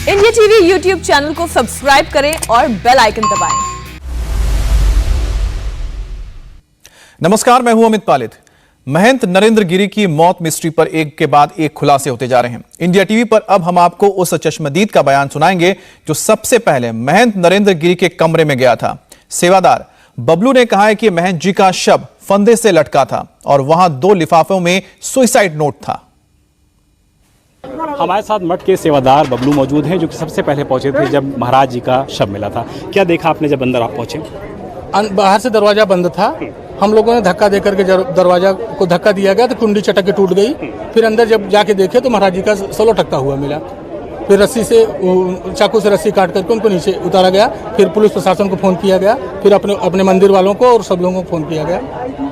India TV YouTube channel को subscribe करें और बेल आइकन दबाएं। नमस्कार, मैं हूं अमित पालित। महंत नरेंद्र गिरी की मौत मिस्ट्री पर एक के बाद एक खुलासे होते जा रहे हैं। इंडिया टीवी पर अब हम आपको उस चश्मदीद का बयान सुनाएंगे जो सबसे पहले महंत नरेंद्र गिरी के कमरे में गया था। सेवादार बबलू ने कहा है कि महंत जी का शव फंदे से लटका था और वहां 2 लिफाफों में सुसाइड नोट था। हमारे साथ मठ के सेवादार बबलू मौजूद हैं, जो कि सबसे पहले पहुंचे थे जब महाराज जी का शव मिला था। क्या देखा आपने जब अंदर आप पहुंचे? बाहर से दरवाजा बंद था, हम लोगों ने धक्का देकर के दरवाजा को धक्का दिया गया तो कुंडी चटक के टूट गई। फिर अंदर जब जाके देखे तो महाराज जी का सलो टकता हुआ मिला। फिर रस्सी से चाकू से रस्सी काट करके उनको नीचे उतारा गया। फिर पुलिस प्रशासन को फोन किया गया, फिर अपने मंदिर वालों को और सब लोगों को फोन किया गया।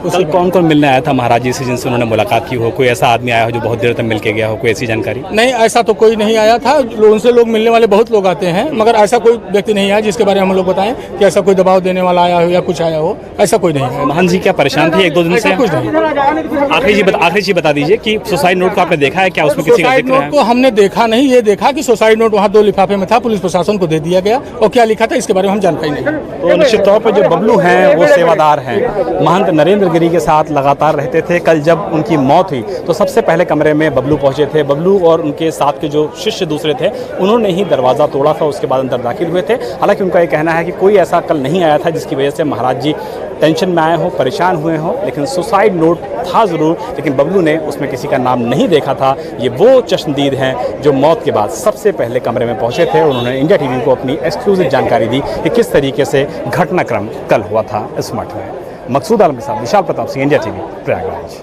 कल कौन कौन मिलने आया था महाराज जी से जिनसे उन्होंने मुलाकात की हो? कोई ऐसा आदमी आया हो जो बहुत देर तक मिल के गया हो? कोई ऐसी जानकारी? नहीं, ऐसा तो कोई नहीं आया था। उनसे लोग मिलने वाले बहुत लोग आते हैं, मगर ऐसा कोई व्यक्ति नहीं आया जिसके बारे में हम लोग बताएं कि ऐसा कोई दबाव देने वाला आया हो या कुछ आया हो। ऐसा कोई नहीं है। महंत जी क्या परेशान थे 1-2 दिन से? कुछ नहीं। आखिरी चीज बता दीजिए कि सुसाइड नोट को आपने देखा है क्या? उसमें किसी का सुसाइड नोट को हमने देखा नहीं, ये देखा कि सुसाइड नोट वहाँ 2 लिफाफे में था, पुलिस प्रशासन को दे दिया गया और क्या लिखा था इसके बारे में हम जानकारी नहीं। तो निश्चित तौर पर जो बबलू हैं वो सेवादार हैं, महंत नरेंद्र गिरी के साथ लगातार रहते थे। कल जब उनकी मौत हुई तो सबसे पहले कमरे में बबलू पहुंचे थे। बबलू और उनके साथ के जो शिष्य दूसरे थे उन्होंने ही दरवाज़ा तोड़ा था, उसके बाद अंदर दाखिल हुए थे। हालांकि उनका ये कहना है कि कोई ऐसा कल नहीं आया था जिसकी वजह से महाराज जी टेंशन में आए हों, परेशान हुए हों, लेकिन सुसाइड नोट था ज़रूर, लेकिन बबलू ने उसमें किसी का नाम नहीं देखा था। ये वो चश्मदीद हैं जो मौत के बाद सबसे पहले कमरे में पहुंचे थे। उन्होंने इंडिया टीवी को अपनी एक्सक्लूसिव जानकारी दी कि किस तरीके से घटनाक्रम कल हुआ था इस मठ में। मकसूद आलम के साथ विशाल प्रताप सिंह, इंडिया टीवी, प्रयागराज।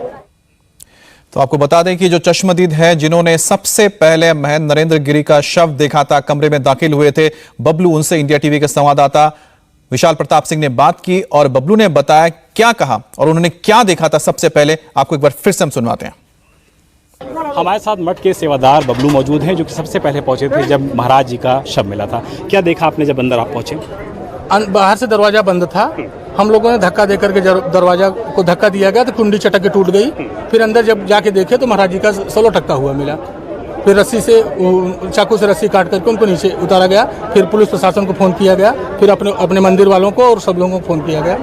तो आपको बता दें कि जो चश्मदीद है जिन्होंने सबसे पहले महंत नरेंद्र गिरी का शव देखा था, कमरे में दाखिल हुए थे बबलू, उनसे इंडिया टीवी के संवाददाता विशाल प्रताप सिंह ने बात की और बबलू ने बताया क्या कहा और उन्होंने क्या देखा था। सबसे पहले आपको एक बार फिर से हम सुनवाते हैं। हमारे साथ मठ के सेवादार बबलू मौजूद हैं, जो कि सबसे पहले पहुंचे थे जब महाराज जी का शव मिला था। क्या देखा आपने जब अंदर आप पहुंचे? बाहर से दरवाजा बंद था, हम लोगों ने धक्का देकर के दरवाजा को धक्का दिया गया तो कुंडी चटक के टूट गई। फिर अंदर जब जाके देखे तो महाराज जी का सलो टकता हुआ मिला। फिर रस्सी से चाकू से रस्सी काट करके उनको नीचे उतारा गया। फिर पुलिस प्रशासन को फोन किया गया, फिर अपने मंदिर वालों को और सब लोगों को फोन किया गया।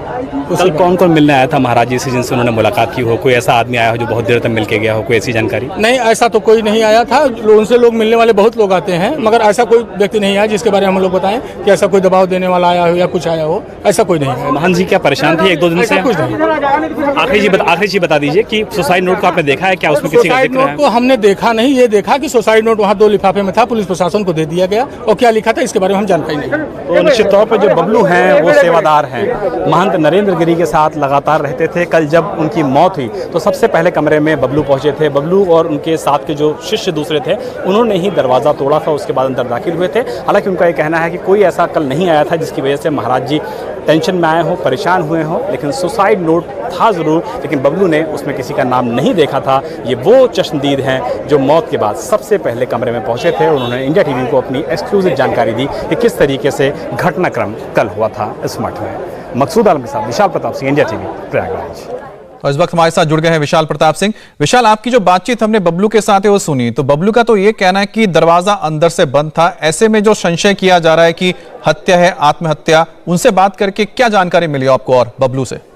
कल कौन कौन मिलने आया था महाराज जी से जिनसे उन्होंने मुलाकात की हो? कोई ऐसा आदमी आया हो जो बहुत देर तक मिल के गया हो? कोई ऐसी जानकारी? नहीं, ऐसा तो कोई नहीं आया था। उनसे लोग मिलने वाले बहुत लोग आते हैं, मगर ऐसा कोई व्यक्ति नहीं आया जिसके बारे में हम लोग बताएं कि ऐसा कोई दबाव देने वाला आया हो या कुछ आया हो। ऐसा कोई नहीं है। महंत जी क्या परेशान थे 1-2 दिन से? कुछ नहीं। आखिरी चीज बता दीजिए कि सुसाइड नोट को आपने देखा है क्या? उसमें किसी का सुसाइड नोट को हमने देखा नहीं, ये देखा कि सुसाइड नोट वहाँ 2 लिफाफे में था, पुलिस प्रशासन को दे दिया गया और क्या लिखा था इसके बारे में हम जानकारी नहीं। तो निश्चित तौर पर जो बबलू हैं वो सेवादार हैं, महंत नरेंद्र गिरी के साथ लगातार रहते थे। कल जब उनकी मौत हुई तो सबसे पहले कमरे में बबलू पहुंचे थे। बबलू और उनके साथ के जो शिष्य दूसरे थे उन्होंने ही दरवाज़ा तोड़ा था, उसके बाद अंदर दाखिल हुए थे। हालांकि उनका ये कहना है कि कोई ऐसा कल नहीं आया था जिसकी वजह से महाराज जी टेंशन में आए हों, परेशान हुए हों, लेकिन सुसाइड नोट था ज़रूर, लेकिन बबलू ने उसमें किसी का नाम नहीं देखा था। ये वो चश्मदीद हैं जो मौत के बाद सबसे पहले कमरे में पहुंचे थे। उन्होंने इंडिया टीवी को अपनी एक्सक्लूसिव जानकारी दी कि किस तरीके से घटनाक्रम कल हुआ था इस मठ में। मकसूद आलम के साथ विशाल प्रताप सिंह, इंडिया टीवी, प्रयागराज। और इस वक्त हमारे साथ जुड़ गए हैं विशाल प्रताप सिंह। विशाल, आपकी जो बातचीत हमने बबलू के साथ है वो सुनी, तो बबलू का तो ये कहना है कि दरवाजा अंदर से बंद था। ऐसे में जो संशय किया जा रहा है कि हत्या है, आत्महत्या, उनसे बात करके क्या जानकारी मिली आपको और बबलू से?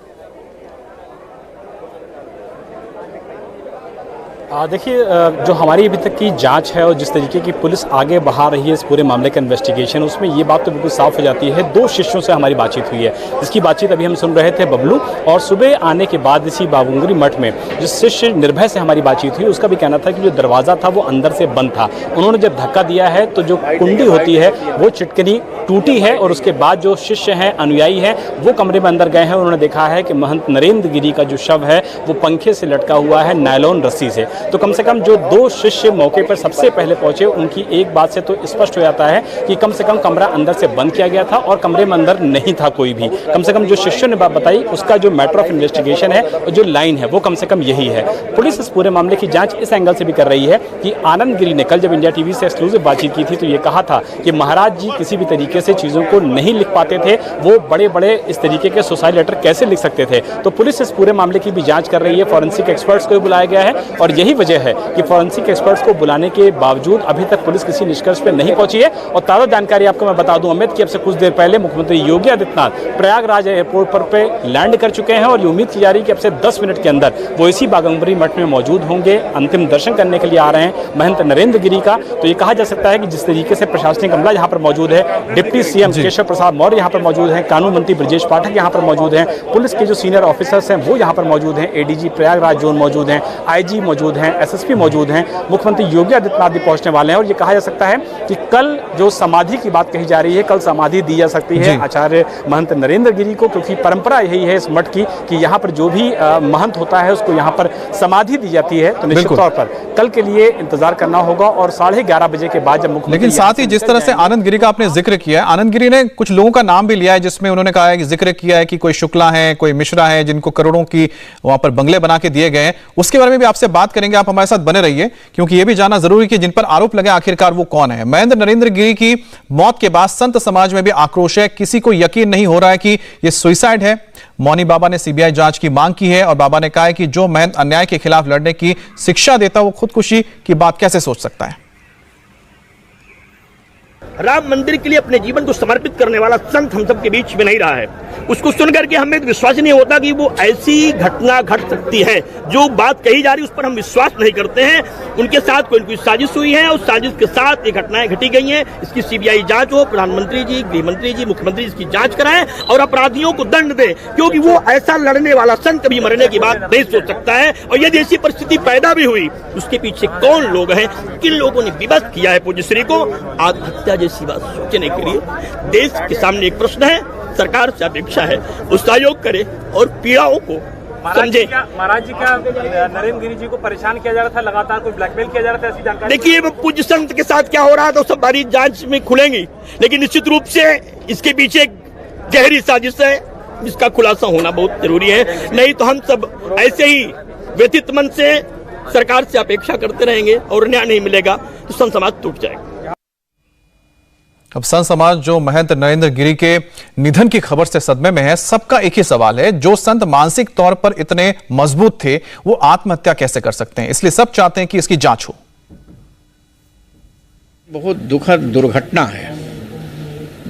देखिए, जो हमारी अभी तक की जांच है और जिस तरीके की पुलिस आगे बढ़ा रही है इस पूरे मामले का इन्वेस्टिगेशन, उसमें ये बात तो बिल्कुल साफ हो जाती है। 2 शिष्यों से हमारी बातचीत हुई है, जिसकी बातचीत अभी हम सुन रहे थे बबलू, और सुबह आने के बाद इसी बाबुंगरी मठ में जिस शिष्य निर्भय से हमारी बातचीत हुई उसका भी कहना था कि जो दरवाज़ा था वो अंदर से बंद था। उन्होंने जब धक्का दिया है तो जो कुंडी होती है वो चिटकनी टूटी है और उसके बाद जो शिष्य हैं, अनुयायी हैं, वो कमरे में अंदर गए हैं। उन्होंने देखा है कि महंत नरेंद्र गिरी का जो शव है वो पंखे से लटका हुआ है, नायलॉन रस्सी से। तो कम से कम जो 2 शिष्य मौके पर सबसे पहले पहुंचे उनकी एक बात से तो स्पष्ट हो जाता है कि कम से कम कमरा अंदर से बंद किया गया था और कमरे में अंदर नहीं था कोई भी। कम से कम जो शिष्यों ने बात बताई उसका जो मैटर ऑफ इन्वेस्टिगेशन है और जो लाइन है वो कम से कम यही है। पुलिस इस पूरे मामले की जांच इस एंगल से भी कर रही है कि आनंद गिरी ने कल जब इंडिया टीवी से एक्सक्लूसिव बातचीत की थी तो ये कहा था कि महाराज जी किसी भी तरीके से चीज़ों को नहीं लिख पाते थे, वो बड़े बड़े इस तरीके के सुसाइड लेटर कैसे लिख सकते थे। तो पुलिस इस पूरे मामले की भी जांच कर रही है, फॉरेंसिक एक्सपर्ट्स को भी बुलाया गया है और यही यही वजह है कि फॉरेंसिक एक्सपर्ट्स को बुलाने के बावजूद अभी तक पुलिस किसी निष्कर्ष पर नहीं पहुंची है। और ताज़ा जानकारी आपको मैं बता दूं अमित कि अब से कुछ देर पहले मुख्यमंत्री योगी आदित्यनाथ प्रयागराज एयरपोर्ट पर पे लैंड कर चुके हैं और ये उम्मीद की जा रही है कि अब से 10 मिनट के अंदर वो इसी बाघंबरी मठ में मौजूद होंगे। अंतिम दर्शन करने के लिए आ रहे हैं महंत नरेंद्र गिरी का। तो ये कहा जा सकता है कि जिस तरीके से प्रशासनिक अमला यहाँ पर मौजूद है, डिप्टी सीएम केशव प्रसाद मौर्य यहाँ पर मौजूद हैं, कानून मंत्री ब्रजेश पाठक यहाँ पर मौजूद हैं, पुलिस के जो सीनियर ऑफिसर्स हैं वो यहाँ पर मौजूद हैं, एडीजी प्रयागराज जोन मौजूद हैं, आईजी मौजूद हैं, एसएसपी मौजूद हैं, मुख्यमंत्री योगी आदित्यनाथ भी पहुंचने वाले हैं। और ये कहा जा सकता है कि कल जो समाधि की बात कही जा रही है, कल समाधि दी जा सकती है आचार्य महंत नरेंद्र गिरी को, क्योंकि परंपरा यही है इस मठ की कि यहाँ पर जो भी महंत होता है उसको यहाँ पर समाधि दी जाती है। तो निश्चित तौर पर कल के लिए इंतजार करना होगा और 11:30 बजे के बाद जब मुख्यमंत्री, लेकिन साथ ही जिस तरह से आनंद गिरी का आपने जिक्र किया है, आनंद गिरी ने कुछ लोगों का नाम भी लिया है जिसमें उन्होंने कहा है कि जिक्र किया है कि कोई शुक्ला है, कोई मिश्रा है, जिनको करोड़ों की वहां पर बंगले बना के दिए गए हैं। उसके बारे में भी आपसे बात करेंगे, आप हमारे साथ बने रहिए, क्योंकि यह भी जानना जरूरी कि जिन पर आरोप लगे आखिरकार वो कौन है। महंत नरेंद्र गिरी की मौत के बाद संत समाज में भी आक्रोश है, किसी को यकीन नहीं हो रहा है कि यह सुसाइड है। मौनी बाबा ने सीबीआई जांच की मांग की है और बाबा ने कहा है कि जो महंत अन्याय के खिलाफ लड़ने की शिक्षा देता वो खुदकुशी की बात कैसे सोच सकता है। राम मंदिर के लिए अपने जीवन को समर्पित करने वाला संत हम सब के बीच में नहीं रहा है। उसको सुनकर के हमें विश्वास नहीं होता कि वो ऐसी घटना घट सकती है। जो बात कही जा रही है उस पर हम विश्वास नहीं करते हैं। उनके साथ कोई साजिश हुई है और साजिश के साथ ये घटनाएं घटी गई हैं। इसकी सीबीआई जांच हो, प्रधानमंत्री जी, गृह मंत्री जी, मुख्यमंत्री इसकी जांच कराएं और अपराधियों को दंड दें, क्योंकि वो ऐसा लड़ने वाला संत कभी मरने की बात नहीं सोच सकता है। और यदि ऐसी परिस्थिति पैदा भी हुई, उसके पीछे कौन लोग हैं, किन लोगों ने विवश किया है पूज्यश्री को आत्महत्या जैसी बात सोचने के लिए देश के सामने एक प्रश्न है। सरकार से अपेक्षा है वो सहयोग करे और पीड़ाओं को समझे। महाराज जी का नरेंद्र गिरी जी को परेशान किया जा रहा था, लगातार कोई ब्लैकमेल किया जा रहा था, ऐसी जानकारी। देखिए पूज्य संत के साथ क्या हो रहा है तो सब बारीक जांच में खुलेंगी, लेकिन निश्चित रूप से इसके पीछे गहरी साजिश है जिसका खुलासा होना बहुत जरूरी है। नहीं तो हम सब ऐसे ही व्यथित मन से सरकार से अपेक्षा करते रहेंगे और न्याय नहीं मिलेगा तो संत समाज टूट जाएगा। अब संत समाज जो महंत नरेंद्र गिरी के निधन की खबर से सदमे में है, सबका एक ही सवाल है, जो संत मानसिक तौर पर इतने मजबूत थे वो आत्महत्या कैसे कर सकते हैं। इसलिए सब चाहते हैं कि इसकी जांच हो। बहुत दुखद दुर्घटना है।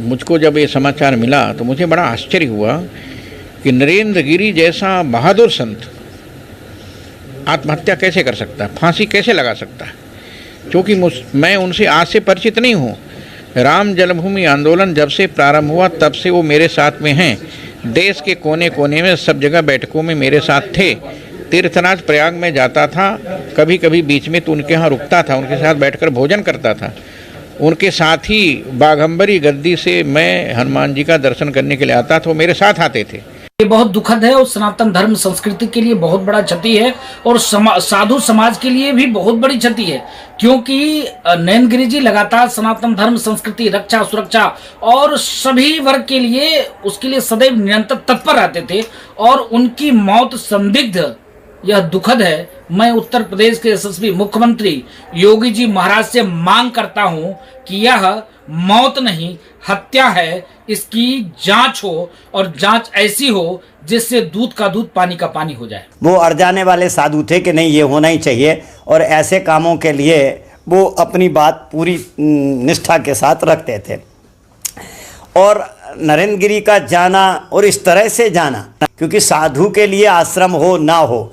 मुझको जब ये समाचार मिला तो मुझे बड़ा आश्चर्य हुआ कि नरेंद्र गिरी जैसा बहादुर संत आत्महत्या कैसे कर सकता है, फांसी कैसे लगा सकता है। क्योंकि मैं उनसे आज से परिचित नहीं हूँ। राम जन्मभूमि आंदोलन जब से प्रारंभ हुआ तब से वो मेरे साथ में हैं। देश के कोने कोने में सब जगह बैठकों में मेरे साथ थे। तीर्थराज प्रयाग में जाता था, कभी कभी बीच में तो उनके यहाँ रुकता था, उनके साथ बैठकर भोजन करता था। उनके साथ ही बाघंबरी गद्दी से मैं हनुमान जी का दर्शन करने के लिए आता था, वो मेरे साथ आते थे। ये बहुत दुखद है और सनातन धर्म संस्कृति के लिए बहुत बड़ा क्षति है और साधु समाज के लिए भी बहुत बड़ी क्षति है, क्योंकि नरेंद्र गिरी जी लगातार सनातन धर्म संस्कृति रक्षा सुरक्षा और सभी वर्ग के लिए उसके लिए सदैव निरंतर तत्पर रहते थे और उनकी मौत संदिग्ध, यह दुखद है। मैं उत्तर प्रदेश के यशस्वी मुख्यमंत्री योगी जी महाराज से मांग करता हूं कि यह मौत नहीं हत्या है, इसकी जांच हो और जांच ऐसी हो जिससे दूध का दूध पानी का पानी हो जाए। वो अरजाने वाले साधु थे कि नहीं ये होना ही चाहिए और ऐसे कामों के लिए वो अपनी बात पूरी निष्ठा के साथ रखते थे। और नरेंद्र गिरी का जाना और इस तरह से जाना, क्योंकि साधु के लिए आश्रम हो ना हो,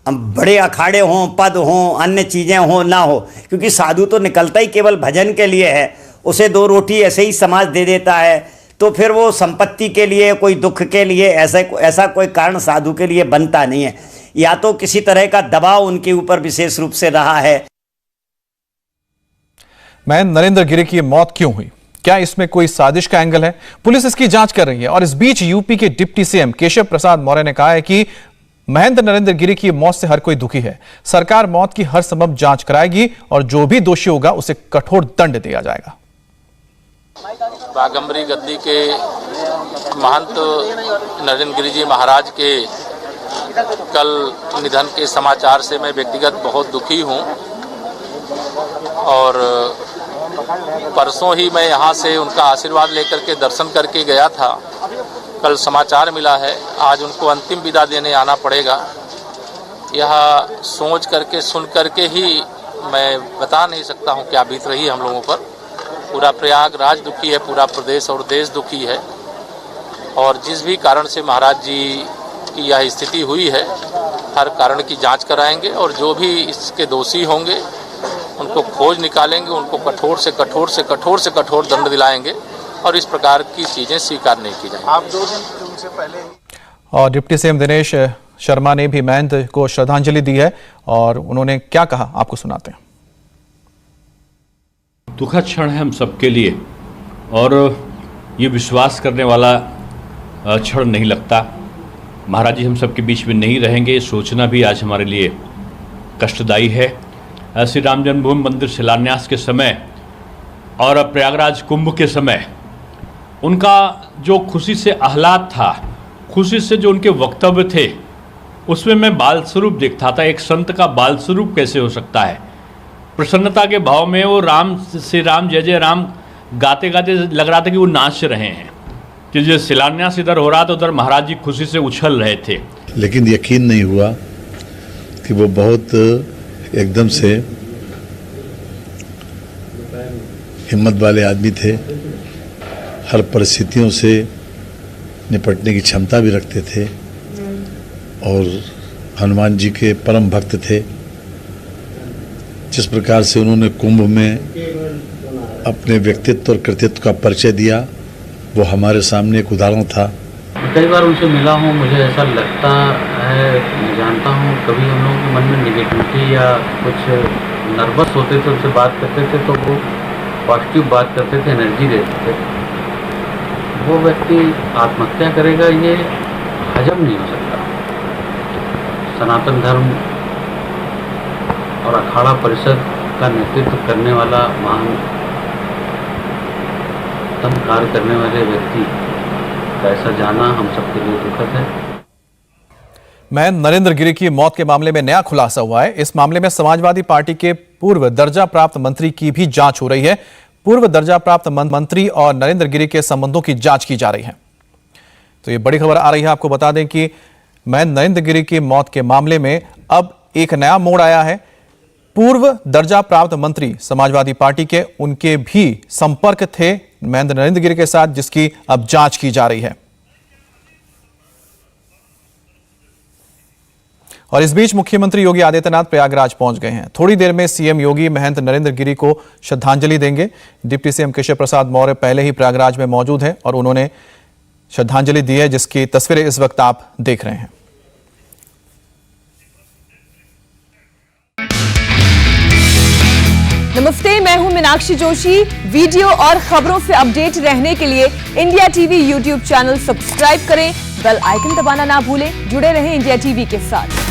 बड़े अखाड़े हों, पद हों, अन्य चीज़ें हों ना हो, क्योंकि साधु तो निकलता ही केवल भजन के लिए है। उसे 2 रोटी ऐसे ही समाज दे देता है, तो फिर वो संपत्ति के लिए, कोई दुख के लिए ऐसा कोई कारण साधु के लिए बनता नहीं है। या तो किसी तरह का दबाव उनके ऊपर विशेष रूप से रहा है। महंत नरेंद्र गिरी की मौत क्यों हुई, क्या इसमें कोई साजिश का एंगल है? पुलिस इसकी जांच कर रही है। और इस बीच यूपी के डिप्टी सीएम केशव प्रसाद मौर्य ने कहा है कि महंत नरेंद्र गिरी की मौत से हर कोई दुखी है। सरकार मौत की हर संभव जांच कराएगी और जो भी दोषी होगा उसे कठोर दंड दिया जाएगा। बाघंबरी गद्दी के महंत नरेंद्र गिरी जी महाराज के कल निधन के समाचार से मैं व्यक्तिगत बहुत दुखी हूं और परसों ही मैं यहां से उनका आशीर्वाद लेकर के दर्शन करके गया था। कल समाचार मिला है आज उनको अंतिम विदा देने आना पड़ेगा। यह सोच करके सुन करके ही मैं बता नहीं सकता हूं क्या बीत रही है हम लोगों पर। पूरा प्रयागराज दुखी है, पूरा प्रदेश और देश दुखी है, और जिस भी कारण से महाराज जी की यह स्थिति हुई है हर कारण की जांच कराएंगे और जो भी इसके दोषी होंगे उनको खोज निकालेंगे, उनको कठोर से कठोर से कठोर से कठोर दंड दिलाएंगे और इस प्रकार की चीजें स्वीकार नहीं की जाएंगी। आप 2 दिन से पहले और डिप्टी सीएम दिनेश शर्मा ने भी महंत को श्रद्धांजलि दी है और उन्होंने क्या कहा आपको सुनाते हैं। दुखद क्षण है हम सबके लिए और ये विश्वास करने वाला क्षण नहीं लगता। महाराज जी हम सबके बीच में नहीं रहेंगे, ये सोचना भी आज हमारे लिए कष्टदायी है। श्री राम जन्मभूमि मंदिर शिलान्यास के समय और प्रयागराज कुंभ के समय उनका जो खुशी से आह्लाद था, खुशी से जो उनके वक्तव्य थे, उसमें मैं बाल स्वरूप देखता था। एक संत का बाल स्वरूप कैसे हो सकता है? प्रसन्नता के भाव में वो राम श्री राम जय जय राम गाते गाते लग रहा था कि वो नाच रहे हैं, कि जो शिलान्यास इधर हो रहा था उधर महाराज जी खुशी से उछल रहे थे। लेकिन यकीन नहीं हुआ कि वो बहुत एकदम से हिम्मत वाले आदमी थे, हर परिस्थितियों से निपटने की क्षमता भी रखते थे और हनुमान जी के परम भक्त थे। जिस प्रकार से उन्होंने कुंभ में अपने व्यक्तित्व और कृतित्व का परिचय दिया वो हमारे सामने एक उदाहरण था। कई बार उनसे मिला हूँ, मुझे ऐसा लगता है, मैं जानता हूँ कभी हम लोगों के मन में निगेटिविटी या कुछ नर्वस होते थे, उनसे बात करते थे तो वो पॉजिटिव बात करते थे, एनर्जी देते थे। वो व्यक्ति आत्महत्या करेगा ये हजम नहीं हो सकता। सनातन धर्म और अखाड़ा परिषद का नेतृत्व करने वाला महान कार्य करने वाले व्यक्ति का ऐसा जाना हम सबके लिए दुखद है। महंत नरेंद्र गिरी की मौत के मामले में नया खुलासा हुआ है। इस मामले में समाजवादी पार्टी के पूर्व दर्जा प्राप्त मंत्री की भी जांच हो रही है। पूर्व दर्जा प्राप्त मंत्री और नरेंद्र गिरी के संबंधों की जांच की जा रही है। तो ये बड़ी खबर आ रही है। आपको बता दें कि महंत नरेंद्र गिरी की मौत के मामले में अब एक नया मोड़ आया है। पूर्व दर्जा प्राप्त मंत्री समाजवादी पार्टी के, उनके भी संपर्क थे महंत नरेंद्र गिरी के साथ, जिसकी अब जांच की जा रही है। और इस बीच मुख्यमंत्री योगी आदित्यनाथ प्रयागराज पहुंच गए हैं। थोड़ी देर में सीएम योगी महंत नरेंद्र गिरी को श्रद्धांजलि देंगे। डिप्टी सीएम केशव प्रसाद मौर्य पहले ही प्रयागराज में मौजूद हैं और उन्होंने श्रद्धांजलि दी है, जिसकी तस्वीरें इस वक्त आप देख रहे हैं। नमस्ते, मैं हूं मीनाक्षी जोशी। वीडियो और खबरों से अपडेट रहने के लिए India TV YouTube channel subscribe करें, बेल आइकन दबाना ना भूलें। जुड़े रहें इंडिया टीवी के साथ।